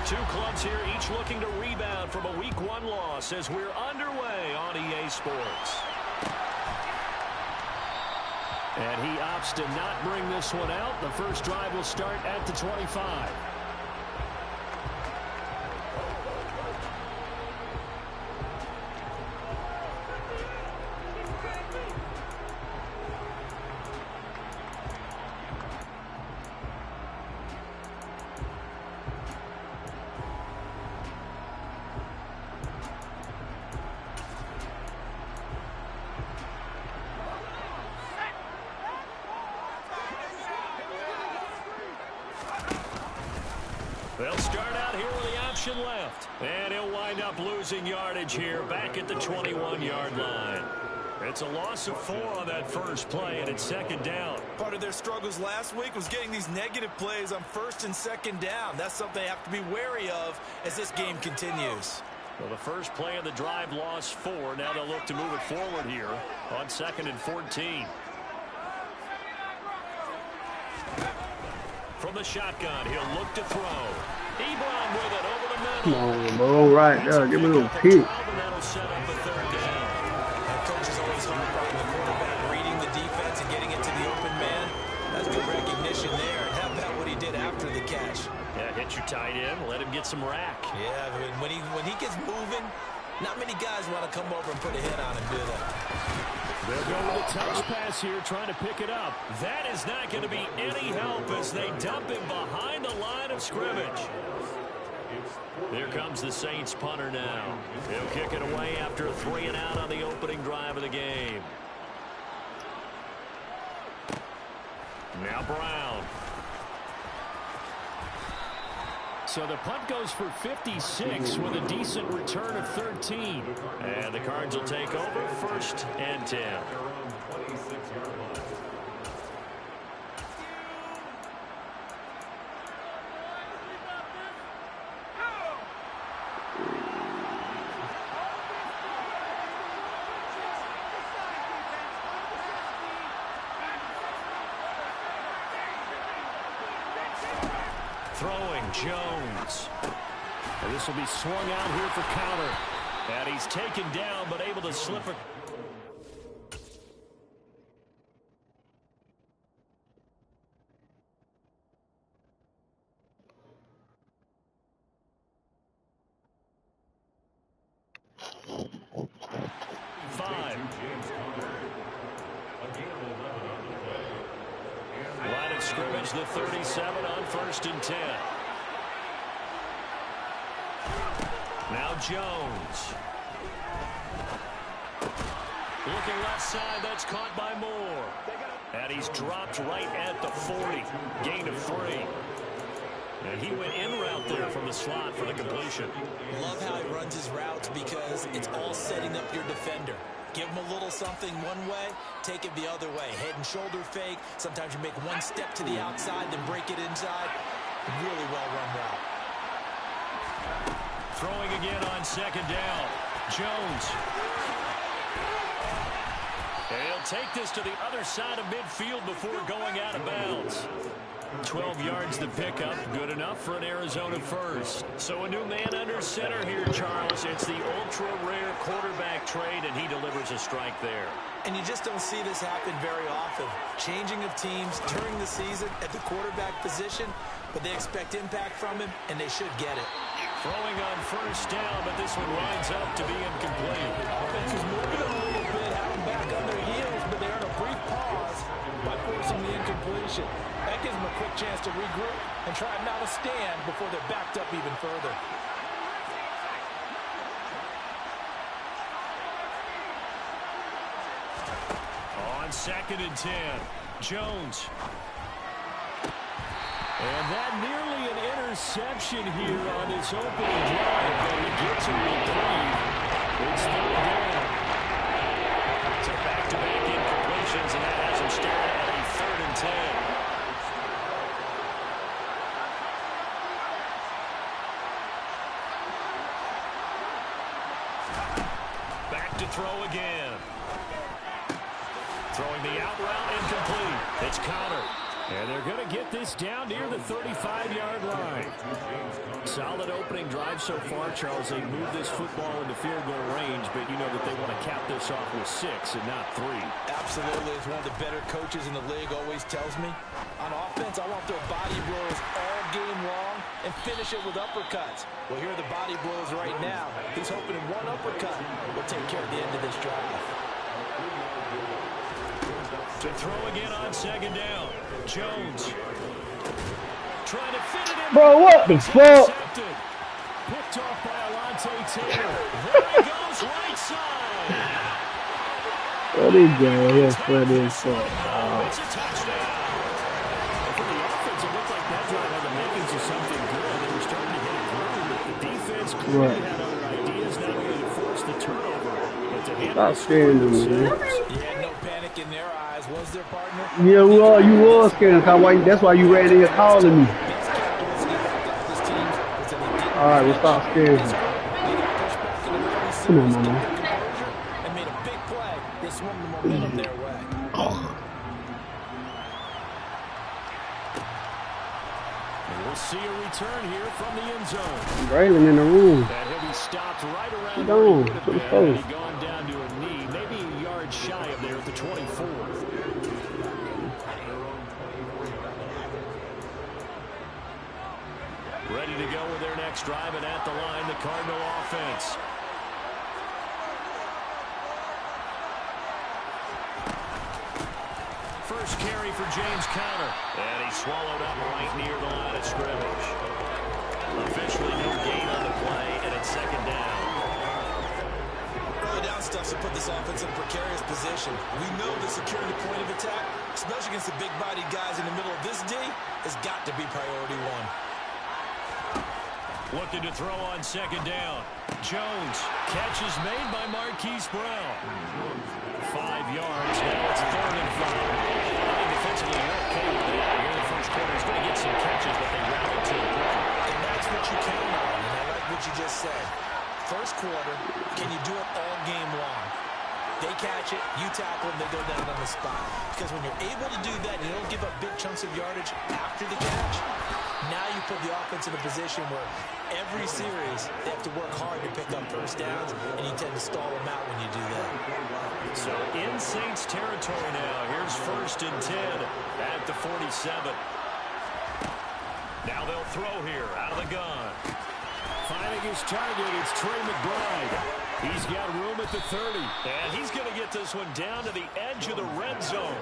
Two clubs here, each looking to rebound from a Week 1 loss as we're underway on EA Sports. And he opts to not bring this one out. The first drive will start at the 25. They'll start out here with the option left. And he'll wind up losing yardage here back at the 21-yard line. It's a loss of 4 on that first play, and it's second down. Part of their struggles last week was getting these negative plays on first and second down. That's something they have to be wary of as this game continues. Well, the first play of the drive lost 4. Now they'll look to move it forward here on 2nd and 14. From the shotgun, he'll look to throw. Ebron with it over the middle. Come on, bro. Right there. Give me a little pick. That'll set up a third down. That coach is always hard on the quarterback, reading the defense and getting it to the open man. That's good recognition there. And how about what he did after the catch? Yeah, hit your tight end. Let him get some rack. Yeah, when he gets moving, not many guys want to come over and put a hit on him, do they? They'll go with a touch pass here, trying to pick it up. That is not going to be any help as they dump him behind the line of scrimmage. Here comes the Saints punter now. He'll kick it away after a 3 and out on the opening drive of the game. Now Brown. So the punt goes for 56 with a decent return of 13. And the Cards will take over 1st and 10. Throwing Jones. And this will be swung out here for counter. And he's taken down but able to slip it. Line of scrimmage, the 37 on 1st and 10. Now Jones. Looking left side, that's caught by Moore. And he's dropped right at the 40. Gain of 3. And he went in route there from the slot for the completion. Love how he runs his routes because it's all setting up your defender. Give him a little something one way, take it the other way. Head and shoulder fake. Sometimes you make one step to the outside, then break it inside. Really well-run route. Throwing again on 2nd down. Jones. And he'll take this to the other side of midfield before going out of bounds. 12 yards to pick up. Good enough for an Arizona first. So a new man under center here, Charles. It's the ultra-rare quarterback trade, and he delivers a strike there. And you just don't see this happen very often. Changing of teams during the season at the quarterback position, but they expect impact from him, and they should get it. Throwing on 1st down, but this one winds up to be incomplete. Offense is moving a little bit, having back on their heels, but they're in a brief pause by forcing the incompletion. That gives them a quick chance to regroup and try and mount a stand before they're backed up even further. On 2nd and 10, Jones. And that nearly an interception here on this opening drive, but he gets a reprieve. It's 3rd down. So back-to-back incompletions, and that has him staring at a 3rd and 10. Back to throw again. Throwing the out route incomplete. It's Connor. And they're going to get this down near the 35-yard line. Solid opening drive so far, Charles. They moved this football into field goal range, but you know that they want to cap this off with 6 and not 3. Absolutely. As one of the better coaches in the league always tells me, on offense, I want to throw body blows all game long and finish it with uppercuts. Well, here are the body blows right now. He's hoping one uppercut will take care of the end of this drive. To throw again on second down. Jones trying to fit it in. Bro, what the fuck? Picked off by Alontae Taylor. There he goes, right side. What is that? He's funny as fuck. It's a touchdown. For the offense, it looked like that drive had the makings of something good. They were starting to get it grooved, but the defense clearly had other ideas, not only to force the turnover, but to handle Stop scaring them, man. Yeah, no panic in their eyes. Was their partner? Yeah, well, you was scared. That's why you ran in here calling me. All right, we'll stop scaring you. Come on, mama. And made a big play. They swung the momentum their way. We'll see a return here from the end zone. Braylon in the room. And he'll be stopped right around Go on, to the post. He's gone down to a knee, maybe a yard shy of there at the 24. Ready to go with their next drive, and at the line, the Cardinal offense. First carry for James Conner. And he swallowed up right near the line of scrimmage. Officially no gain on the play, and it's second down. Early down stuff to put this offense in a precarious position. We know the securing the point of attack, especially against the big-bodied guys in the middle of this D, has got to be priority one. Looking to throw on second down. Jones. Catch is made by Marquise Brown. 5 yards. Now it's 3rd and 5. I think defensively they're okay with that. Here in the first quarter, he's going to get some catches, but they rallied to the play. And that's what you count on. And I like what you just said. First quarter, can you do it all game long? They catch it, you tackle them, they go down on the spot. Because when you're able to do that, you don't give up big chunks of yardage after the catch. Now you put the offense in a position where every series they have to work hard to pick up first downs, and you tend to stall them out when you do that. So in Saints territory now. Here's 1st and 10 at the 47. Now they'll throw here out of the gun. Finding his target, it's Trey McBride. He's got room at the 30. And he's going to get this one down to the edge of the red zone.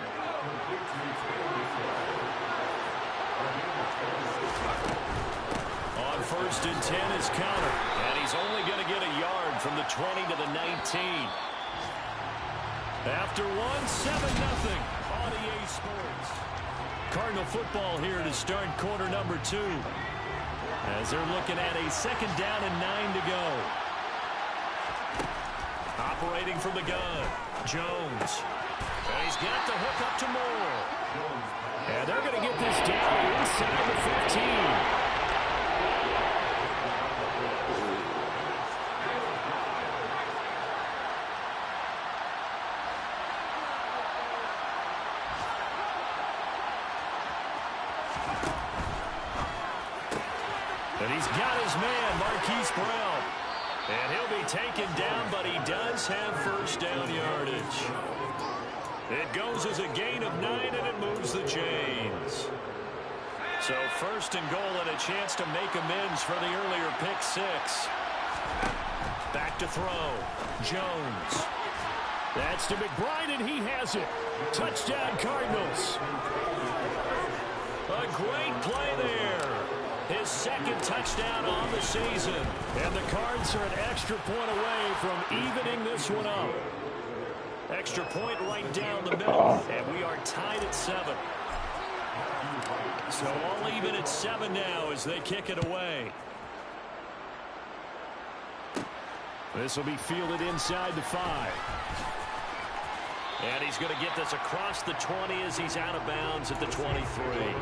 On 1st and 10 is Conner. And he's only going to get a yard from the 20 to the 19. After 1, 7-0 on EA Sports. Cardinal football here to start quarter number 2. As they're looking at a 2nd down and 9 to go. Operating from the gun, Jones. And he's got the hook up to Moore. And they're going to get this down inside the 15. And he's got his man, Marquise Brown. And he'll be taken down, but he does have first down yardage. It goes as a gain of 9, and it moves the chains. So 1st and goal and a chance to make amends for the earlier pick 6. Back to throw. Jones. That's to McBride, and he has it. Touchdown, Cardinals. A great play there. His 2nd touchdown on the season. And the Cards are an extra point away from evening this one up. Extra point right down the middle. And we are tied at 7. So all even at 7 now as they kick it away. This will be fielded inside the 5. And he's going to get this across the 20 as he's out of bounds at the 23.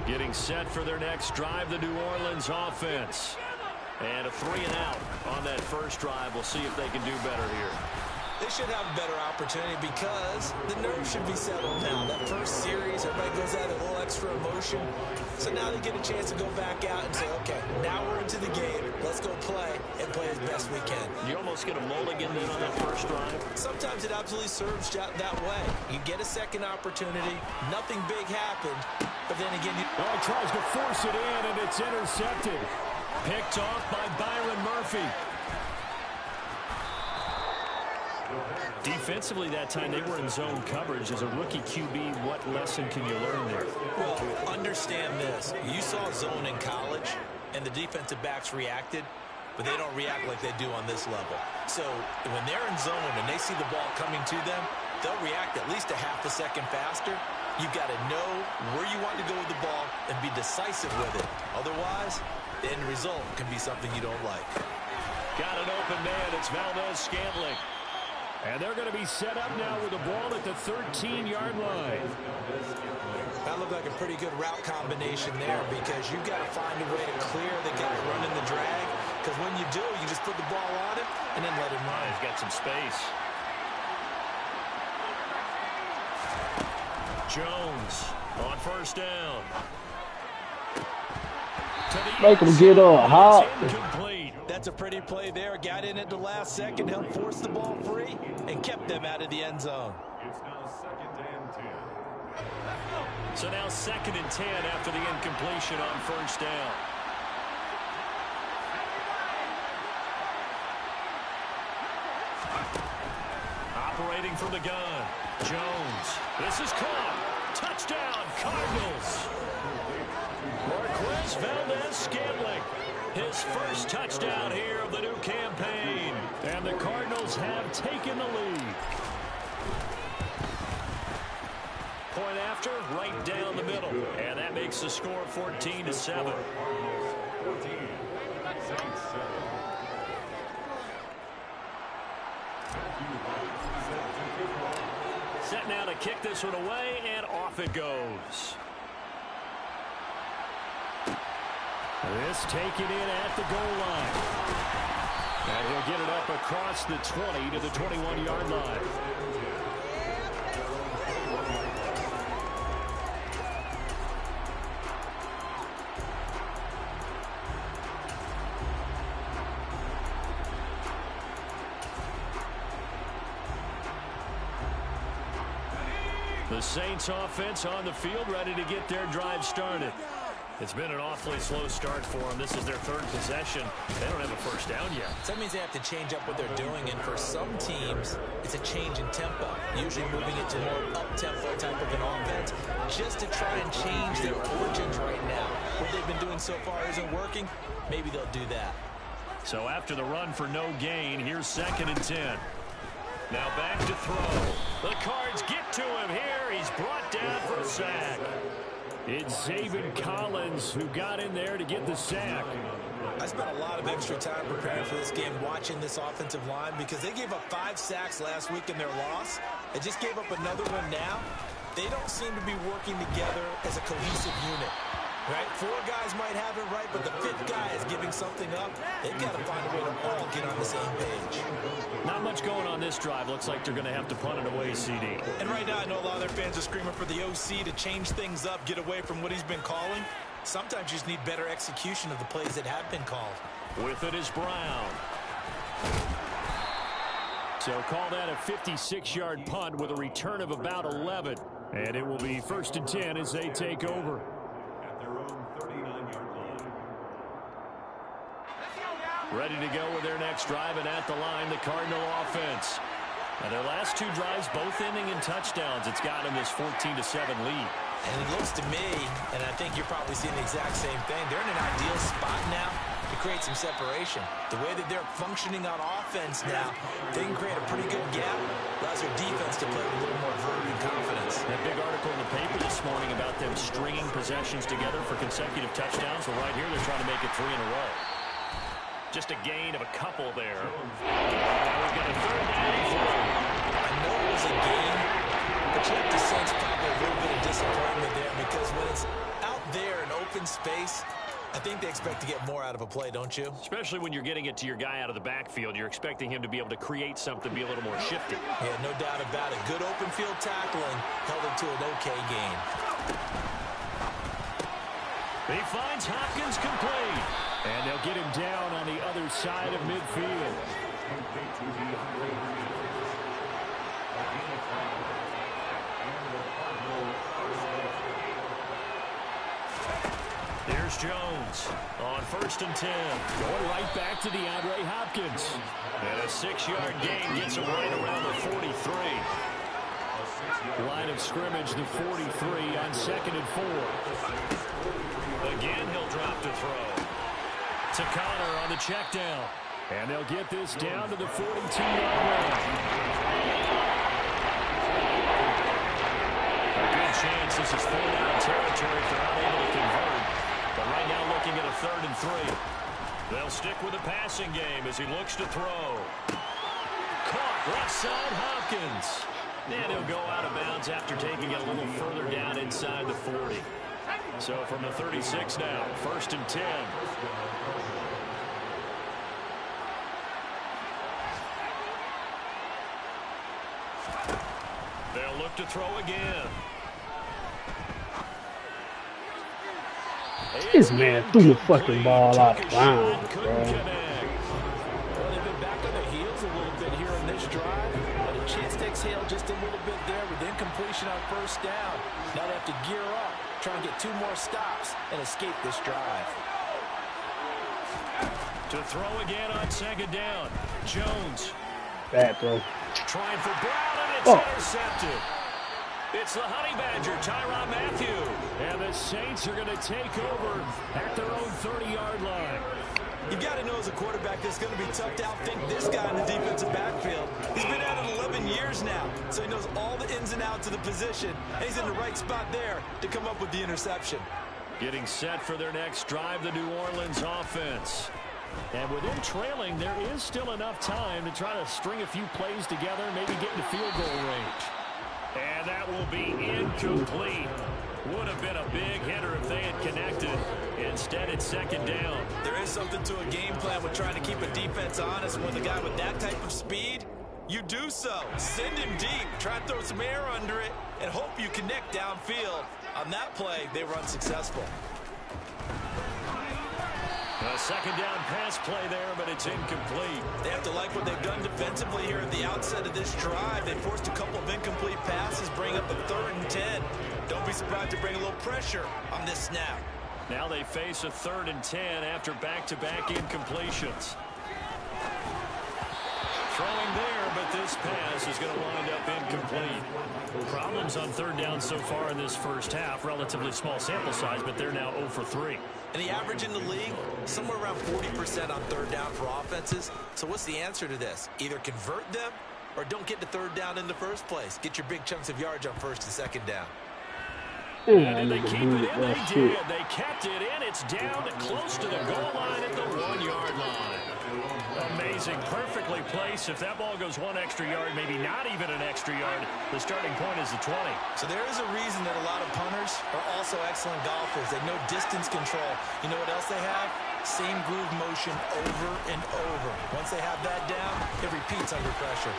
Getting set for their next drive, the New Orleans offense. And a 3 and out on that first drive. We'll see if they can do better here. They should have a better opportunity because the nerves should be settled now. That first series, everybody goes out a little extra emotion. So now they get a chance to go back out and say, okay, now we're into the game. Let's go play and play as best we can. You almost get a mulligan then on that first drive? Sometimes it absolutely serves that way. You get a second opportunity. Nothing big happened. But then again, he tries to force it in, and it's intercepted. Picked off by Byron Murphy. Defensively that time, they were in zone coverage. As a rookie QB, what lesson can you learn there? Well, understand this. You saw zone in college, and the defensive backs reacted, but they don't react like they do on this level. So when they're in zone and they see the ball coming to them, they'll react at least a half a second faster. You've got to know where you want to go with the ball and be decisive with it. Otherwise, the end result can be something you don't like. Got an open man. It's Valdez-Scantling. And they're going to be set up now with the ball at the 13-yard line. That looked like a pretty good route combination there because you've got to find a way to clear the guy running the drag. Because when you do, you just put the ball on him and then let him run. He's got some space. Jones on first down. Make him get up hot. That's a pretty play there. Got in at the last second, helped force the ball free, and kept them out of the end zone. So now 2nd and 10 after the incompletion on first down. Operating from the gun, Jones. This is caught. Touchdown, Cardinals. Marquez Valdez-Scantling. His first touchdown here of the new campaign. And the Cardinals have taken the lead. Point after, right down the middle. And that makes the score 14-7. Set now to kick this one away, and off it goes. This taken in at the goal line. And he'll get it up across the 20 to the 21-yard line. The Saints offense on the field, ready to get their drive started. It's been an awfully slow start for them. This is their 3rd possession. They don't have a first down yet. So that means they have to change up what they're doing, and for some teams, it's a change in tempo, usually moving it to more up-tempo type of an offense, just to try and change their fortunes right now. What they've been doing so far isn't working. Maybe they'll do that. So after the run for no gain, here's 2nd and 10. Now back to throw. The Cards get to him here. He's brought down for a sack. It's Zaven Collins who got in there to get the sack. I spent a lot of extra time preparing for this game, watching this offensive line, because they gave up 5 sacks last week in their loss. They just gave up another one now. They don't seem to be working together as a cohesive unit. Right? 4 guys might have it right, but the 5th guy is giving something up. They've got to find a way to all get on the same page. Not much going on this drive. Looks like they're going to have to punt it away, CD. And right now, I know a lot of their fans are screaming for the OC to change things up, get away from what he's been calling. Sometimes you just need better execution of the plays that have been called. With it is Brown. So call that a 56-yard punt with a return of about 11. And it will be 1st and 10 as they take over. Ready to go with their next drive, and at the line, the Cardinal offense. And their last 2 drives, both ending in touchdowns. It's got them this 14-7 lead. And it looks to me, and I think you're probably seeing the exact same thing, they're in an ideal spot now to create some separation. The way that they're functioning on offense now, they can create a pretty good gap. Allows their defense to play with a little more verve and confidence. That big article in the paper this morning about them stringing possessions together for consecutive touchdowns. Well, right here, they're trying to make it 3 in a row. Just a gain of a couple there. We've got a 3rd down. I know it was a gain, but you have to sense probably a little bit of disappointment there, because when it's out there in open space, I think they expect to get more out of a play, don't you? Especially when you're getting it to your guy out of the backfield. You're expecting him to be able to create something, be a little more shifty. Yeah, no doubt about it. Good open field tackling held it to an okay game. He finds Hopkins complete. And they'll get him down on the other side of midfield. Here's Jones on 1st and 10. Going right back to DeAndre Hopkins. And a 6-yard gain gets him right around the 43. Line of scrimmage, the 43 on 2nd and 4. Again, he'll drop to throw. To Connor on the check down. And they'll get this down to the 42-yard line. A good chance this is 4-down territory if they're not able to convert. But right now looking at a 3rd and 3. They'll stick with the passing game as he looks to throw. Caught left side Hopkins. And he'll go out of bounds after taking it a little further down inside the 40. So from the 36 now, 1st and 10. They'll look to throw again. This man threw the fucking ball out of bounds, bro. Well, they've been back on their heels a little bit here in this drive. But a chance to exhale just a little bit there with incompletion on 1st down. Now they have to gear up, try and get 2 more stops, and escape this drive. To throw again on 2nd down. Jones. Bad throw. Trying for Brown, and it's intercepted. It's the Honey Badger, Tyrann Mathieu. And the Saints are going to take over at their own 30-yard line. You've got to know as a quarterback it's going to be tough to outthink this guy in the defensive backfield. He's been at it 11 years now, so he knows all the ins and outs of the position, and he's in the right spot there to come up with the interception. Getting set for their next drive, the New Orleans offense. And with them trailing, there is still enough time to try to string a few plays together and maybe get into field goal range. And that will be incomplete. Would have been a big hitter if they had connected. Instead, it's 2nd down. There is something to a game plan with trying to keep a defense honest. With a guy with that type of speed, you do so. Send him deep, try to throw some air under it, and hope you connect downfield. On that play, they were unsuccessful. A 2nd down pass play there, but it's incomplete. They have to like what they've done defensively here at the outset of this drive. They forced a couple of incomplete passes, bring up a 3rd and 10. Don't be surprised to bring a little pressure on this snap. Now they face a 3rd and 10 after back-to-back incompletions. Throwing there, but this pass is going to wind up incomplete. Problems on 3rd down so far in this first half. Relatively small sample size, but they're now 0 for 3. And the average in the league, somewhere around 40% on 3rd down for offenses. So what's the answer to this? Either convert them or don't get to 3rd down in the first place. Get your big chunks of yards on 1st and 2nd down. And they keep it in, they did. They kept it in. It's down close to the goal line at the 1-yard line. Amazing. Perfectly placed. If that ball goes 1 extra yard, maybe not even an extra yard, the starting point is the 20. So there is a reason that a lot of punters are also excellent golfers. They know distance control. You know what else they have? Same groove motion over and over. Once they have that down, it repeats under pressure.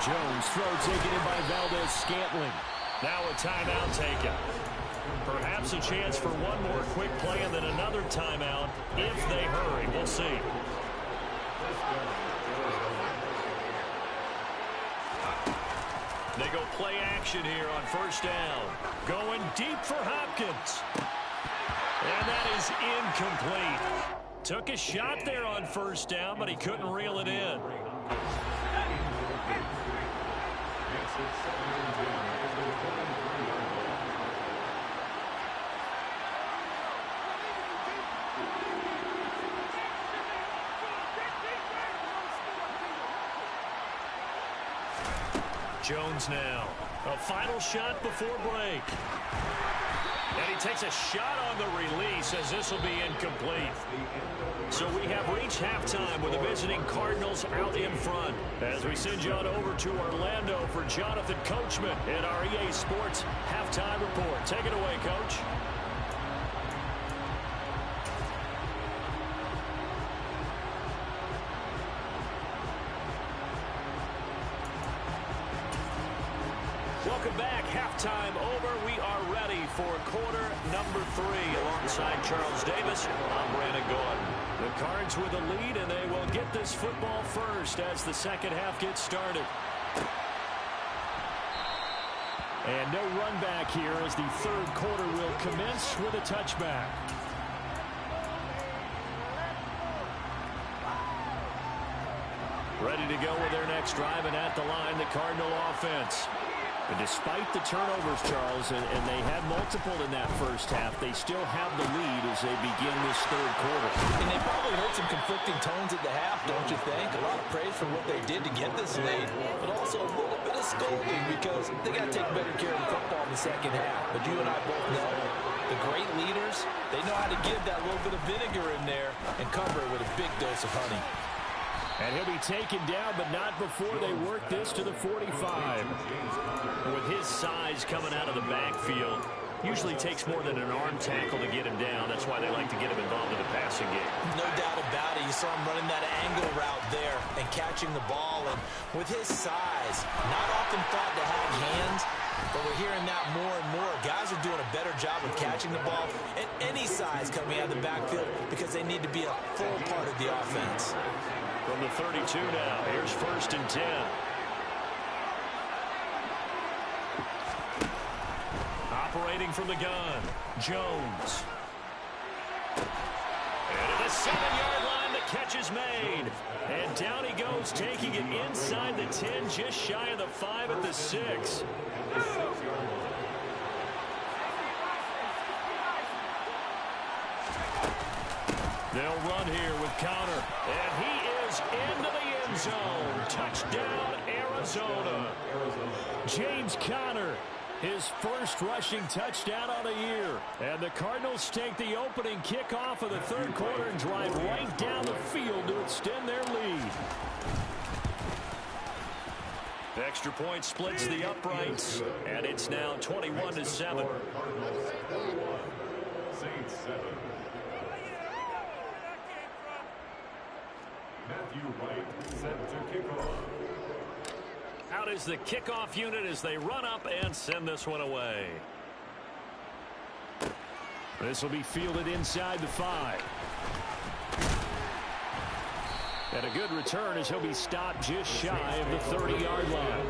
Jones throw taken in by Valdez-Scantling. Now a timeout taken. Perhaps a chance for one more quick play and then another timeout if they hurry. We'll see. They go play action here on 1st down. Going deep for Hopkins. And that is incomplete. Took a shot there on 1st down, but he couldn't reel it in. Jones now. A final shot before break. And he takes a shot on the release as this will be incomplete. So we have reached halftime with the visiting Cardinals out in front. As we send you on over to Orlando for Jonathan Coachman in our EA Sports Halftime Report. Take it away, Coach. Welcome back. Halftime over. We are ready for quarter number 3. Alongside Charles Davis, I'm Brandon Gordon. The Cards with a lead, and they will get this football first as the second half gets started. And no run back here as the third quarter will commence with a touchback. Ready to go with their next drive, and at the line, the Cardinal offense. And despite the turnovers, Charles, and they had multiple in that first half, they still have the lead as they begin this third quarter. And they probably heard some conflicting tones at the half, don't you think? A lot of praise for what they did to get this lead, but also a little bit of scolding because they got to take better care of the football in the second half. But you and I both know the great leaders, they know how to give that little bit of vinegar in there and cover it with a big dose of honey. And he'll be taken down, but not before they work this to the 45. With his size coming out of the backfield, usually takes more than an arm tackle to get him down. That's why they like to get him involved in the passing game. No doubt about it. You saw him running that angle route there and catching the ball. And with his size, not often thought to have hands, but we're hearing that more and more. Guys are doing a better job of catching the ball at any size coming out of the backfield because they need to be a full part of the offense. From the 32 now, here's 1st and 10. Operating from the gun, Jones. And at the 7-yard line, the catch is made. And down he goes, taking it inside the 10, just shy of the 5 at the 6. They'll run here with Conner. And he is into the end zone. Touchdown, Arizona. James Conner, his first rushing touchdown on the year. And the Cardinals take the opening kickoff of the third quarter and drive right down the field to extend their lead. The extra point splits the uprights, and it's now 21-7. Saints 7. Matthew Wright set to kick off. Out is the kickoff unit as they run up and send this one away. This will be fielded inside the 5. And a good return as he'll be stopped just shy of the 30-yard line.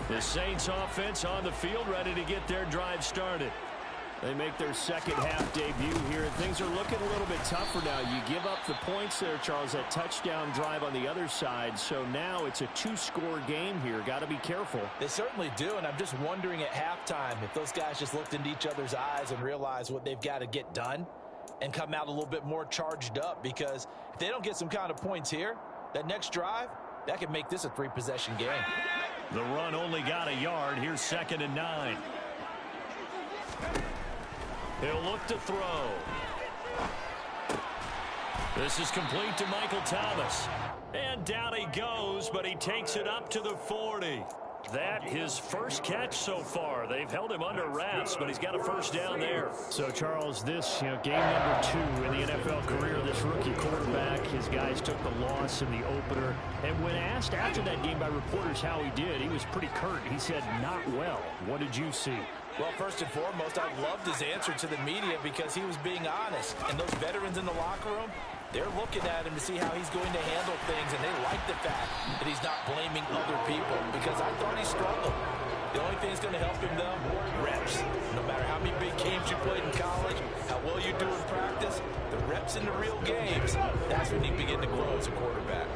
The Saints offense on the field, ready to get their drive started. They make their second half debut here, and things are looking a little bit tougher now. You give up the points there, Charles, that touchdown drive on the other side. So now it's a 2-score game here. Got to be careful. They certainly do, and I'm just wondering at halftime if those guys just looked into each other's eyes and realized what they've got to get done and come out a little bit more charged up, because if they don't get some kind of points here, that next drive, that could make this a 3-possession game. The run only got a yard. Here's 2nd and 9. He'll look to throw. This is complete to Michael Thomas. And down he goes, but he takes it up to the 40. That his first catch so far. They've held him under wraps, but he's got a first down there. So, Charles, this game number 2 in the NFL career, this rookie quarterback, his guys took the loss in the opener. And when asked after that game by reporters how he did, he was pretty curt. He said, not well. What did you see? Well, first and foremost, I loved his answer to the media because he was being honest. And those veterans in the locker room, they're looking at him to see how he's going to handle things, and they like the fact that he's not blaming other people, because I thought he struggled. The only thing that's going to help him, though, reps. No matter how many big games you played in college, how well you do in practice, the reps in the real games, that's when you begin to grow as a quarterback.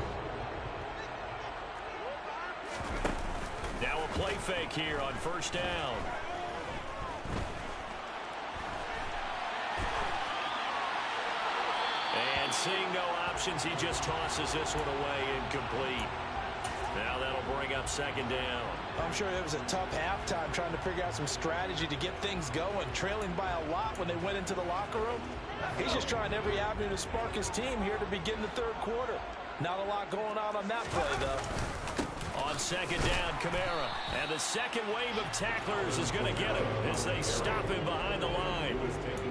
Now a play fake here on first down. And seeing no options, he just tosses this one away, incomplete. Now that'll bring up 2nd down. I'm sure it was a tough halftime trying to figure out some strategy to get things going, trailing by a lot when they went into the locker room. He's just trying every avenue to spark his team here to begin the third quarter. Not a lot going on that play, though. On second down, Kamara. And the second wave of tacklers is going to get him as they stop him behind the line.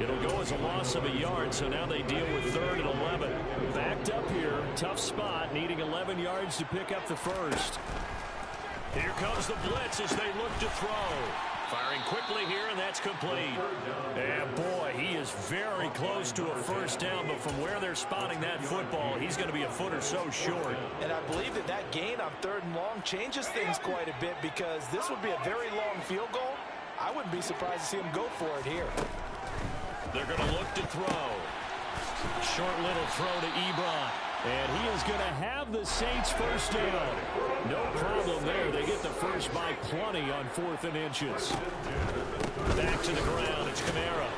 It'll go as a loss of a yard, so now they deal with 3rd and 11. Backed up here, tough spot, needing 11 yards to pick up the first. Here comes the blitz as they look to throw. Firing quickly here, and that's complete. And boy, he is very close to a first down, but from where they're spotting that football, he's going to be a foot or so short. And I believe that gain on 3rd and long changes things quite a bit, because this would be a very long field goal. I wouldn't be surprised to see him go for it here. They're going to look to throw. Short little throw to Ebron. And he is going to have the Saints first down. No problem there. They get the first by plenty on 4th and inches. Back to the ground. It's Kamara.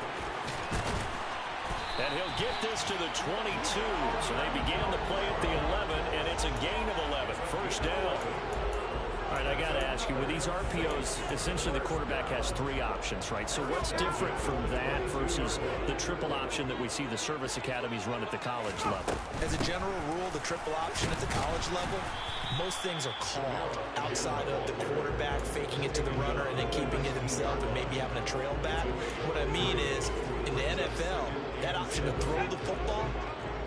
And he'll get this to the 22. So they began the play at the 11, and it's a gain of 11. First down. All right, I got to ask you, with these RPOs, essentially the quarterback has 3 options, right? So what's different from that versus the triple option that we see the service academies run at the college level? As a general rule, the triple option at the college level, most things are called outside of the quarterback faking it to the runner and then keeping it himself and maybe having a trail back. What I mean is, in the NFL, that option to throw the football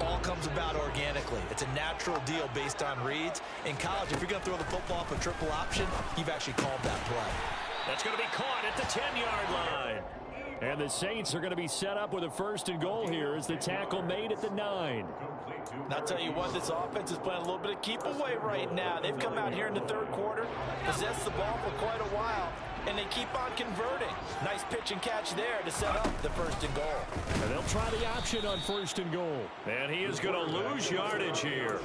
all comes about organically. It's a natural deal based on reads. In college, if you're going to throw the football off a triple option, you've actually called that play. That's going to be caught at the 10-yard line. And the Saints are going to be set up with a 1st and goal here as the tackle made at the 9. And I'll tell you what, this offense is playing a little bit of keep away right now. They've come out here in the 3rd quarter, possessed the ball for quite a while, and they keep on converting. Nice pitch and catch there to set up the 1st and goal. And they'll try the option on 1st and goal. And he is going to lose yardage here.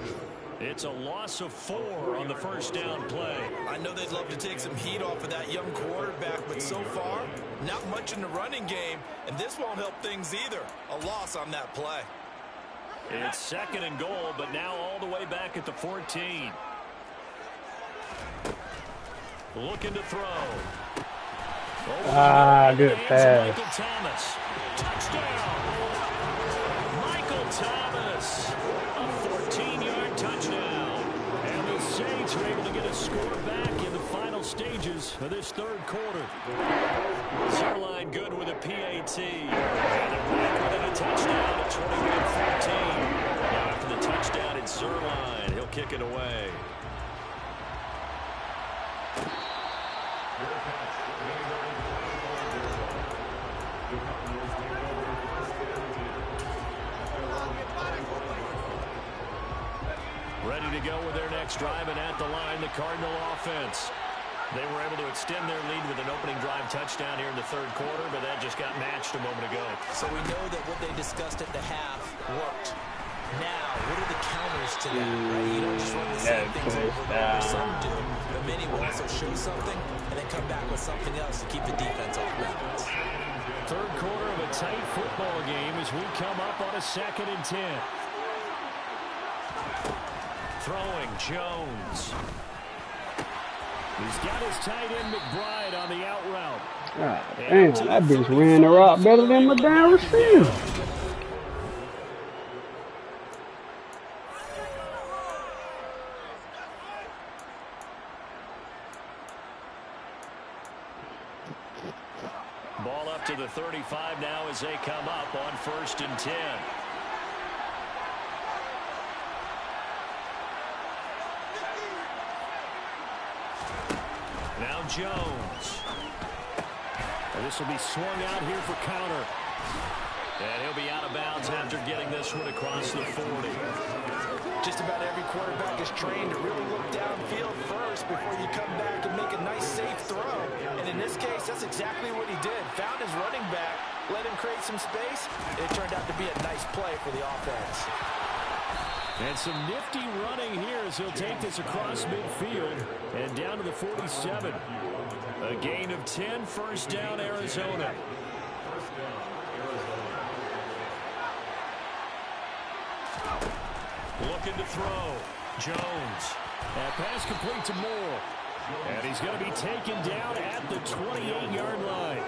It's a loss of 4 on the first down play. I know they'd love to take some heat off of that young quarterback, but so far, not much in the running game, and this won't help things either. A loss on that play. It's 2nd and goal, but now all the way back at the 14. Looking to throw. Good pass. Michael Thomas. Touchdown. Michael Thomas. A 14-yard touchdown. And the Saints are able to get a score back in the final stages of this 3rd quarter. Zerline good with a PAT. And they're back with a touchdown at 21-14. Now after the touchdown, it's Zerline. He'll kick it away. Ready to go with their next drive, and at the line, the Cardinal offense. They were able to extend their lead with an opening drive touchdown here in the 3rd quarter, but that just got matched a moment ago. So we know that what they discussed at the half worked. Now, what are the counters to that, right? You don't just run the same things over and over. Some do, but many will also show something and then come back with something else to keep the defense off balance. 3rd quarter of a tight football game as we come up on a 2nd and 10. Throwing Jones. He's got his tight end McBride on the out route. God damn, that bitch ran the route better than my damn receiver. Ball up to the 35 now as they come up on 1st and 10. Now Jones. And this will be swung out here for counter. And he'll be out of bounds after getting this one across the 40. Just about every quarterback is trained to really look downfield first before you come back and make a nice, safe throw. And in this case, that's exactly what he did. Found his running back, let him create some space, and it turned out to be a nice play for the offense. And some nifty running here as he'll take this across midfield and down to the 47. A gain of 10, first down, Arizona. Looking to throw. Jones. That pass complete to Moore. And he's going to be taken down at the 28-yard line.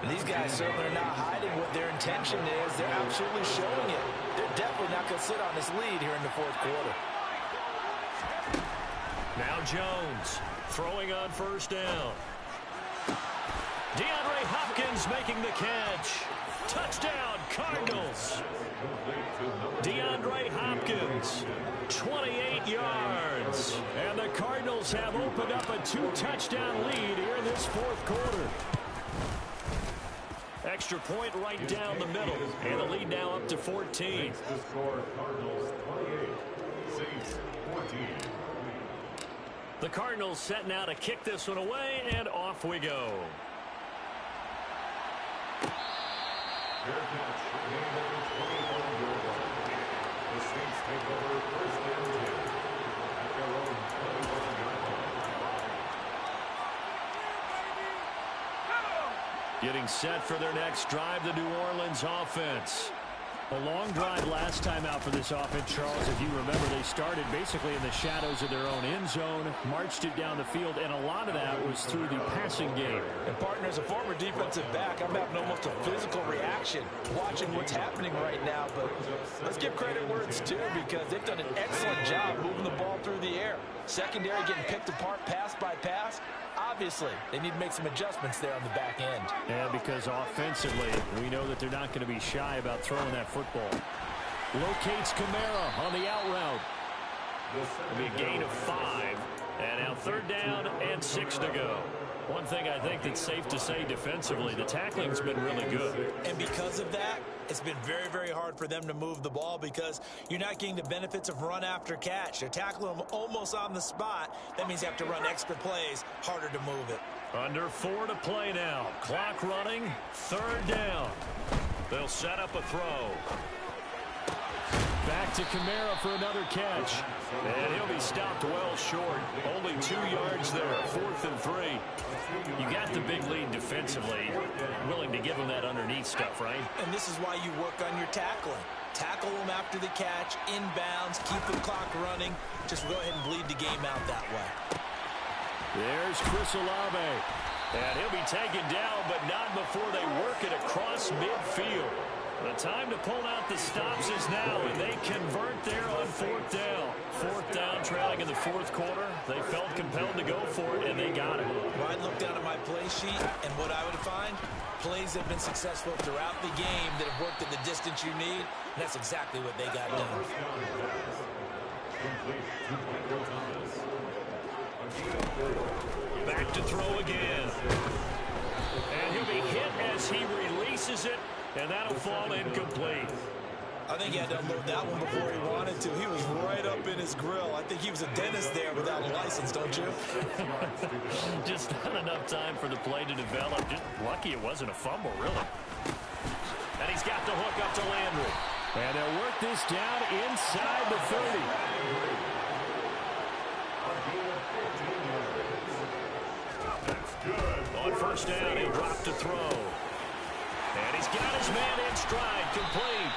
And these guys certainly are not hiding what their intention is. They're absolutely showing it. They're definitely not going to sit on this lead here in the 4th quarter. Now Jones throwing on first down. DeAndre Hopkins making the catch. Touchdown, Cardinals. DeAndre Hopkins, 28 yards. And the Cardinals have opened up a 2-touchdown lead here in this fourth quarter. Extra point right down the middle. And the lead now up to 14. The score, Cardinals 28, Saints 14. The Cardinals setting out to kick this one away, and off we go. Fair catch, made at the 21-yard line. The Saints take over first and 10 at their own 21-yard line. Getting set for their next drive, the New Orleans offense. A long drive last time out for this offense, Charles. If you remember, they started basically in the shadows of their own end zone, marched it down the field, and a lot of that was through the passing game. And, partner, as a former defensive back, I'm having almost a physical reaction watching what's happening right now. But let's give credit where it's due, because they've done an excellent job moving the ball through the air. Secondary getting picked apart pass by pass. Obviously, they need to make some adjustments there on the back end. Yeah, because offensively, we know that they're not going to be shy about throwing that football. Locates Kamara on the out route. It'll be a gain of 5. And now 3rd down and 6 to go. One thing I think that's safe to say defensively, the tackling's been really good. And because of that, it's been very, very hard for them to move the ball, because you're not getting the benefits of run after catch. They're tackling them almost on the spot. That means you have to run extra plays, harder to move it. Under 4 to play now. Clock running, 3rd down. They'll set up a throw. Back to Kamara for another catch. And he'll be stopped well short. Only 2 yards there, 4th and 3. You got the big lead defensively. Willing to give them that underneath stuff, right? And this is why you work on your tackling. Tackle them after the catch, inbounds, keep the clock running. Just go ahead and bleed the game out that way. There's Chris Olave. And he'll be taken down, but not before they work it across midfield. The time to pull out the stops is now, and they convert there on 4th down. 4th down, trailing in the 4th quarter. They felt compelled to go for it, and they got it. Well, I'd look down at my play sheet, and what I would find, plays that have been successful throughout the game that have worked at the distance you need, and that's exactly what they got done. Back to throw again. And he'll be hit as he releases it. And that'll fall incomplete. I think he had to unload that one before he wanted to. He was right up in his grill. I think he was a dentist there without a license, don't you? Just not enough time for the play to develop. Just lucky it wasn't a fumble, really. And he's got the hook up to Landry. And they'll work this down inside the 30. On 1st down, he'll drop to throw. And he's got his man in stride, complete.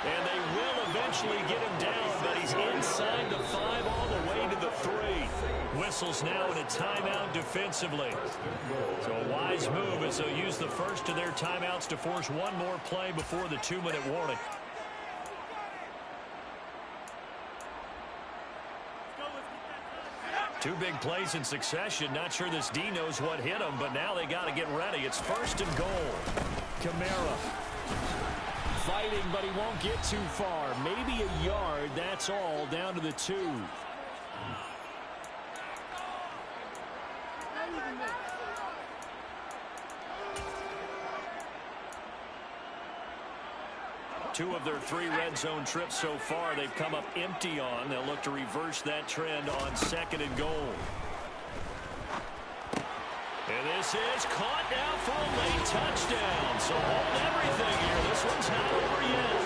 And they will eventually get him down, but he's inside the 5 all the way to the 3. Whistles now in a timeout defensively. So a wise move as they'll use the first of their timeouts to force one more play before the 2-minute warning. Two big plays in succession. Not sure this D knows what hit him, but now they got to get ready. It's 1st and goal. Kamara fighting, but he won't get too far. Maybe a yard, that's all, down to the 2. Two of their 3 red zone trips so far, they've come up empty on. They'll look to reverse that trend on 2nd and goal. And this is caught now for a late touchdown. So hold everything here. This one's not over yet.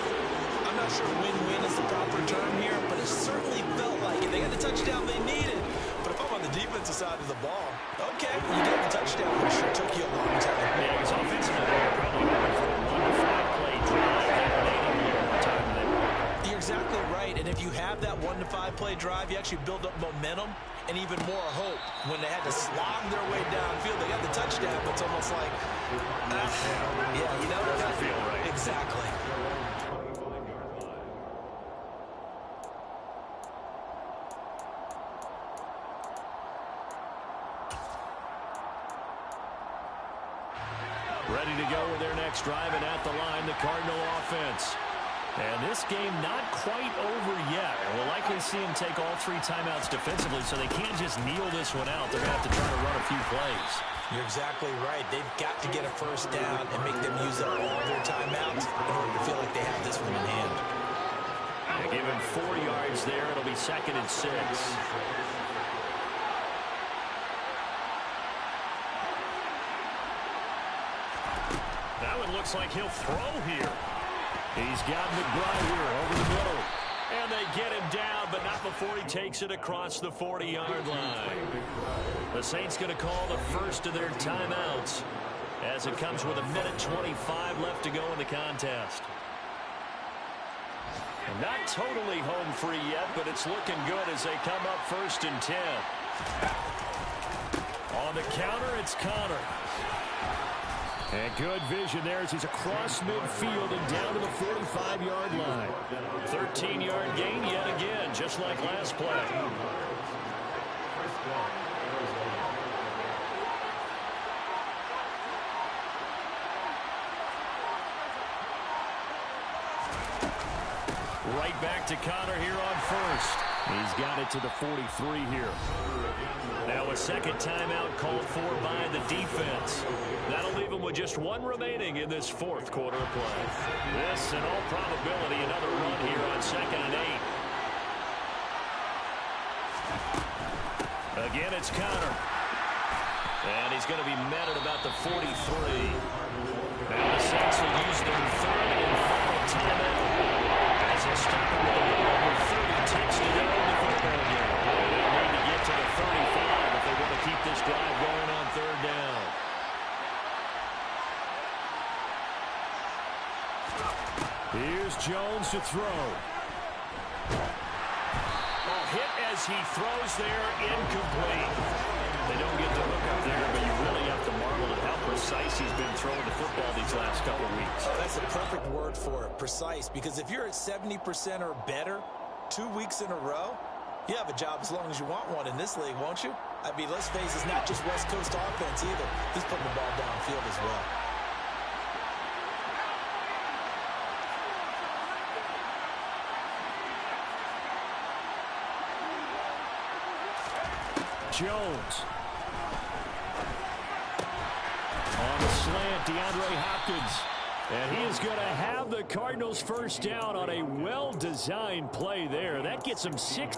I'm not sure win-win is the proper term here, but it certainly felt like it. They got the touchdown they needed. But if I'm on the defensive side of the ball, okay, you get the touchdown, but it sure took you a long time. Yeah, because offensively, they're probably looking for a 1-5 play drive. They need a little more time than they want. You're exactly right. And if you have that 1-5 play drive, you actually build up momentum and even more hope. When they had to slog their way downfield, they got the touchdown, but it's almost like, yeah, you know, it doesn't feel right. Exactly. to go with their next drive, and at the line, the Cardinal offense. And this game not quite over yet. And we'll likely see them take all 3 timeouts defensively, so they can't just kneel this one out. They're going to have to try to run a few plays. You're exactly right. They've got to get a first down and make them use up all their timeouts in order to feel like they have this one in hand. They give him 4 yards there. It'll be 2nd and 6. That one looks like he'll throw here. He's got McBride here over the middle. And they get him down, but not before he takes it across the 40-yard line. The Saints going to call the first of their timeouts as it comes with 1:25 left to go in the contest. And not totally home free yet, but it's looking good as they come up 1st and 10. On the counter, it's Connor. And good vision there as he's across midfield and down to the 45-yard line. 13-yard gain yet again, just like last play. Right back to Connor here on 1st. He's got it to the 43 here. Now a 2nd timeout called for by the defense. That'll leave them with just 1 remaining in this 4th quarter of play. This, in all probability, another run here on 2nd and 8. Again, it's Connor. And he's going to be met at about the 43. Now the Saints will use their 3rd and final timeout. As they stop him with a little over 30 ticks to go in the football game. And they'll need to get to the 35 if they want to keep this drive going on 3rd down. Here's Jones to throw. Oh, hit as he throws there, incomplete. They don't get the hook up there, but you really have to marvel at how precise he's been throwing the football these last couple of weeks. Oh, that's a perfect word for it, precise, because if you're at 70% or better 2 weeks in a row, you have a job as long as you want one in this league, won't you? I mean, let's face it, it's not just West Coast offense either. He's putting the ball downfield as well. Jones. On the slant, DeAndre Hopkins. And he is going to have the Cardinals first down on a well-designed play there. That gets him 6.